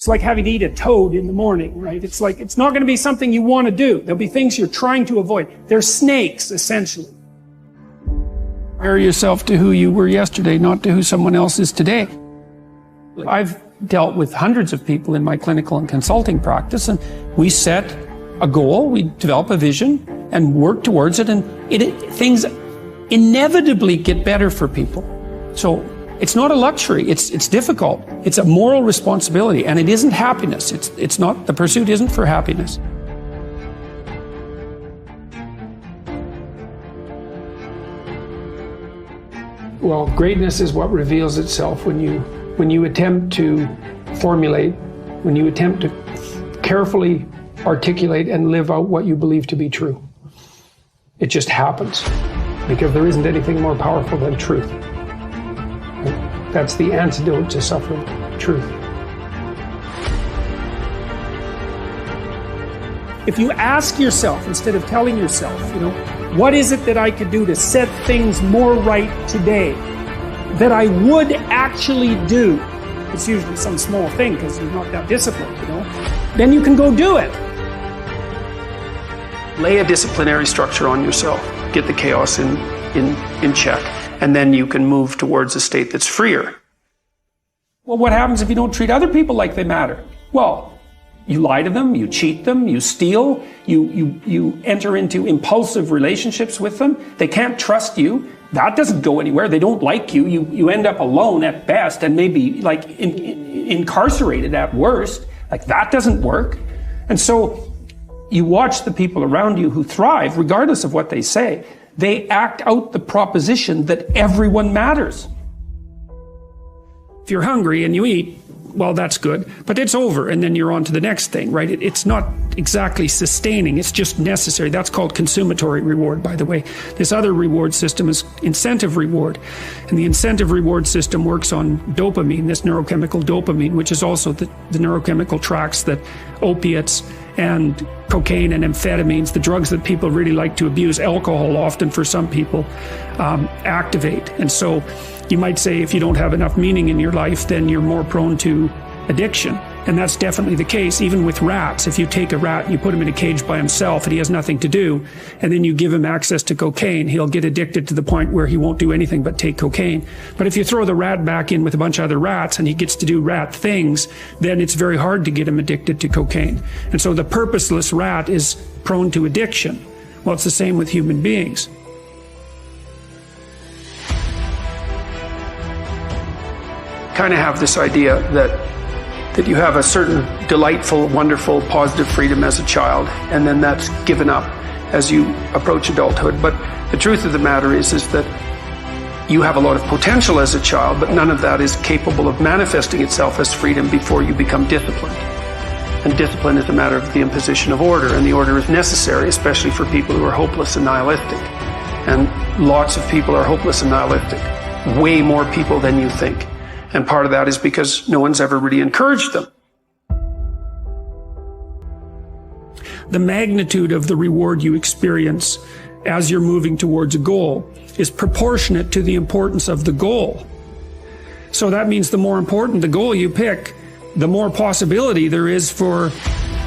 It's like having to eat a toad in the morning, right? It's like, it's not going to be something you want to do. There'll be things you're trying to avoid. They're snakes, essentially. Compare yourself to who you were yesterday, not to who someone else is today. I've dealt with hundreds of people in my clinical and consulting practice, and we set a goal, we develop a vision, and work towards it, and things inevitably get better for people. So it's not a luxury, it's difficult. It's a moral responsibility, and it isn't happiness. It's not, the pursuit isn't for happiness. Well, greatness is what reveals itself when you attempt to formulate, when you attempt to carefully articulate and live out what you believe to be true. It just happens, because there isn't anything more powerful than truth. That's the antidote to suffering, truth. If you ask yourself, instead of telling yourself, what is it that I could do to set things more right today that I would actually do? It's usually some small thing because you're not that disciplined, Then you can go do it. Lay a disciplinary structure on yourself. Get the chaos in check. And then you can move towards a state that's freer. Well, what happens if you don't treat other people like they matter? Well, you lie to them, you cheat them, you steal, you enter into impulsive relationships with them. They can't trust you. That doesn't go anywhere. They don't like you. You end up alone at best, and maybe incarcerated at worst. That doesn't work. And so you watch the people around you who thrive, regardless of what they say. They act out the proposition that everyone matters. If you're hungry and you eat, well, that's good, but it's over, and then you're on to the next thing, right? It's not exactly sustaining, it's just necessary. That's called consummatory reward, by the way. This other reward system is incentive reward, and the incentive reward system works on dopamine, this neurochemical dopamine, which is also the neurochemical tracks that opiates and cocaine and amphetamines, the drugs that people really like to abuse, alcohol often for some people, activate. And so you might say if you don't have enough meaning in your life, then you're more prone to addiction. And that's definitely the case, even with rats. If you take a rat and you put him in a cage by himself and he has nothing to do, and then you give him access to cocaine, he'll get addicted to the point where he won't do anything but take cocaine. But if you throw the rat back in with a bunch of other rats and he gets to do rat things, then it's very hard to get him addicted to cocaine. And so the purposeless rat is prone to addiction. Well, it's the same with human beings. Kind of have this idea that you have a certain delightful, wonderful, positive freedom as a child, and then that's given up as you approach adulthood. But the truth of the matter is that you have a lot of potential as a child, but none of that is capable of manifesting itself as freedom before you become disciplined. And discipline is a matter of the imposition of order, and the order is necessary, especially for people who are hopeless and nihilistic. And lots of people are hopeless and nihilistic, way more people than you think. And part of that is because no one's ever really encouraged them. The magnitude of the reward you experience as you're moving towards a goal is proportionate to the importance of the goal. So that means the more important the goal you pick, the more possibility there is for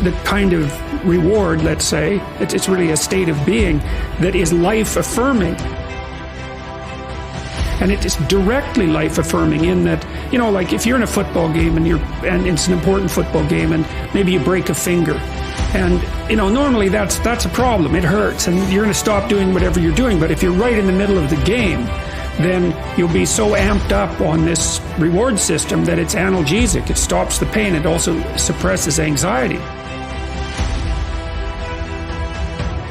the kind of reward, let's say, it's really a state of being that is life-affirming. And it is directly life-affirming in that, like if you're in a football game and it's an important football game and maybe you break a finger, and normally that's a problem. It hurts and you're going to stop doing whatever you're doing. But if you're right in the middle of the game, then you'll be so amped up on this reward system that it's analgesic. It stops the pain. It also suppresses anxiety.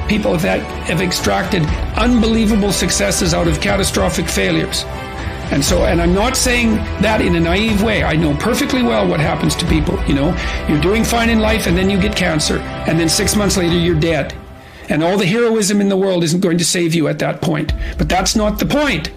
People that have extracted unbelievable successes out of catastrophic failures. And I'm not saying that in a naive way. I know perfectly well what happens to people. You're doing fine in life and then you get cancer, and then 6 months later you're dead. And all the heroism in the world isn't going to save you at that point. But that's not the point.